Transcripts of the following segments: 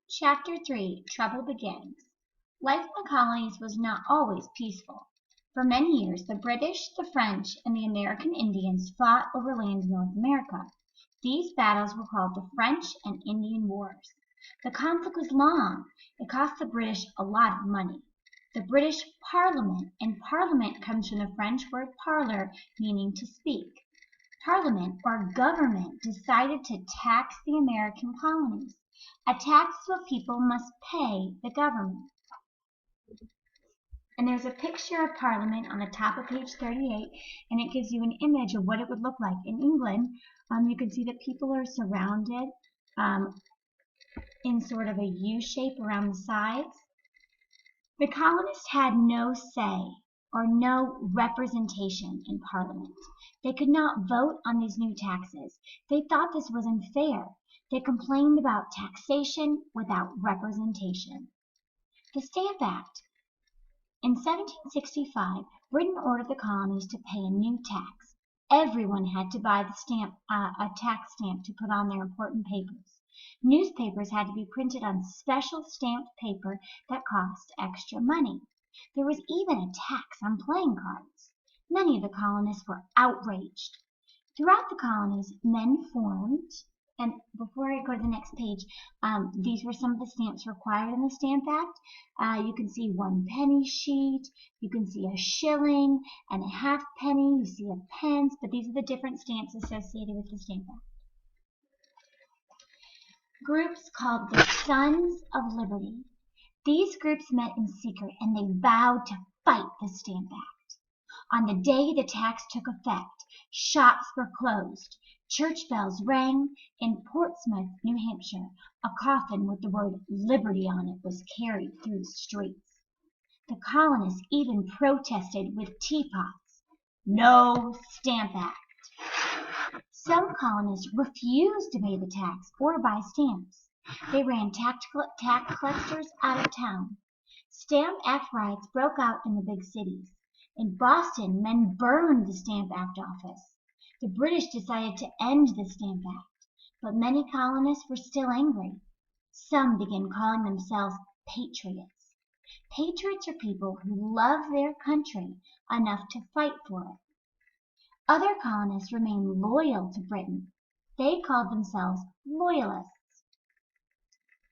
Chapter 3 Trouble Begins. Life in the colonies was not always peaceful. For many years, the British, the French, and the American Indians fought over land in North America. These battles were called the French and Indian Wars. The conflict was long. It cost the British a lot of money. The British Parliament, and Parliament comes from the French word parler, meaning to speak. Parliament, or government, decided to tax the American colonies. A tax is what people must pay the government. And there's a picture of Parliament on the top of page 38, and it gives you an image of what it would look like. In England, you can see that people are surrounded in sort of a U shape around the sides. The colonists had no say or no representation in Parliament. They could not vote on these new taxes. They thought this was unfair. They complained about taxation without representation. The Stamp Act. In 1765, Britain ordered the colonies to pay a new tax. Everyone had to buy a tax stamp to put on their important papers. Newspapers had to be printed on special stamped paper that cost extra money. There was even a tax on playing cards. Many of the colonists were outraged. Throughout the colonies, men formed. And before I go to the next page, these were some of the stamps required in the Stamp Act. You can see 1 penny sheet, you can see a shilling and a halfpenny, you see a pence, but these are the different stamps associated with the Stamp Act. Groups called the Sons of Liberty. These groups met in secret and they vowed to fight the Stamp Act. On the day the tax took effect, shops were closed. Church bells rang. In Portsmouth, New Hampshire, a coffin with the word Liberty on it was carried through the streets. The colonists even protested with teapots. No Stamp Act. Some colonists refused to pay the tax or buy stamps. They ran tax collectors out of town. Stamp Act riots broke out in the big cities. In Boston, men burned the Stamp Act office. The British decided to end the Stamp Act, but many colonists were still angry. Some began calling themselves patriots. Patriots are people who love their country enough to fight for it. Other colonists remained loyal to Britain. They called themselves loyalists.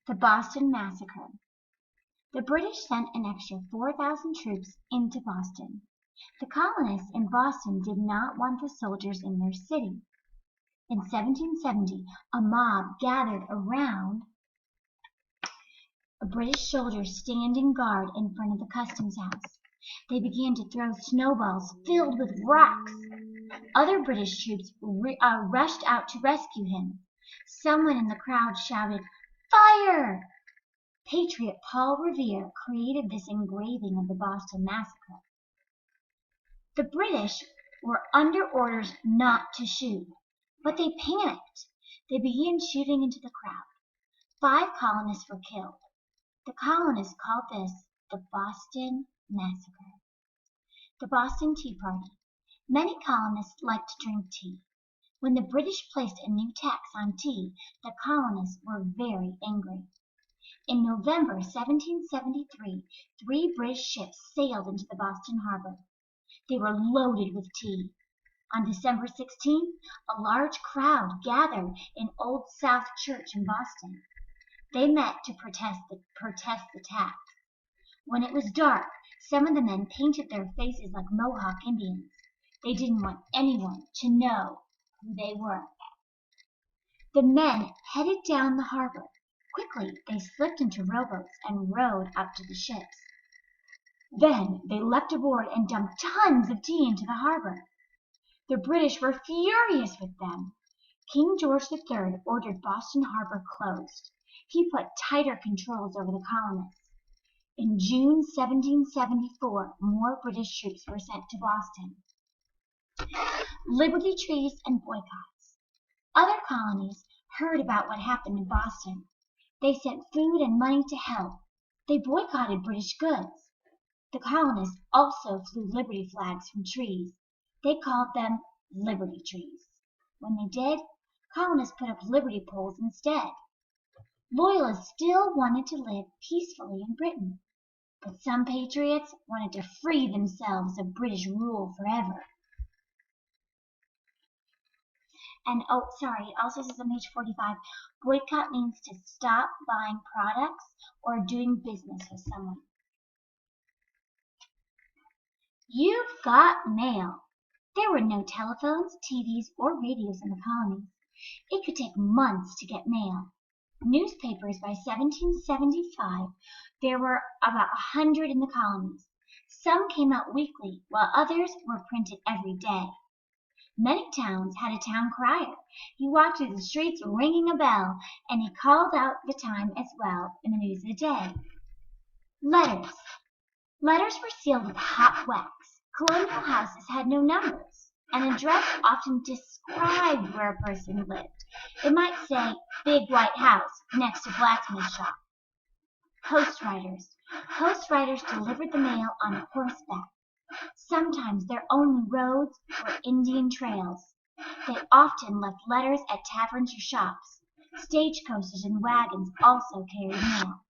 The Boston Massacre. The British sent an extra 4,000 troops into Boston. The colonists in Boston did not want the soldiers in their city. In 1770, a mob gathered around a British soldier standing guard in front of the customs house. They began to throw snowballs filled with rocks. Other British troops rushed out to rescue him. Someone in the crowd shouted, "Fire!" Patriot Paul Revere created this engraving of the Boston Massacre. The British were under orders not to shoot, but they panicked. They began shooting into the crowd. 5 colonists were killed. The colonists called this the Boston Massacre. The Boston Tea Party. Many colonists liked to drink tea. When the British placed a new tax on tea, the colonists were very angry. In November 1773, 3 British ships sailed into the Boston harbor. They were loaded with tea. On December 16th, a large crowd gathered in Old South Church in Boston. They met to protest the tax. When it was dark, some of the men painted their faces like Mohawk Indians. They didn't want anyone to know who they were. The men headed down the harbor. Quickly, they slipped into rowboats and rowed up to the ships. Then they leapt aboard and dumped tons of tea into the harbor. The British were furious with them. King George III ordered Boston Harbor closed. He put tighter controls over the colonists. In June 1774, more British troops were sent to Boston. Liberty trees and boycotts. Other colonies heard about what happened in Boston. They sent food and money to help. They boycotted British goods. The colonists also flew liberty flags from trees. They called them liberty trees. When they did, colonists put up liberty poles instead. Loyalists still wanted to live peacefully in Britain, but some patriots wanted to free themselves of British rule forever. And it also says on page 45, boycott means to stop buying products or doing business with someone. You've got mail. There were no telephones, TVs, or radios in the colonies. It could take months to get mail. Newspapers by 1775, there were about 100 in the colonies. Some came out weekly, while others were printed every day. Many towns had a town crier. He walked through the streets ringing a bell, and he called out the time as well in the news of the day. Letters. Letters were sealed with hot wax. Colonial houses had no numbers. An address often described where a person lived. It might say, Big White House, next to blacksmith shop. Post riders. Post riders delivered the mail on horseback. Sometimes their only roads were Indian trails. They often left letters at taverns or shops. Stagecoaches and wagons also carried mail.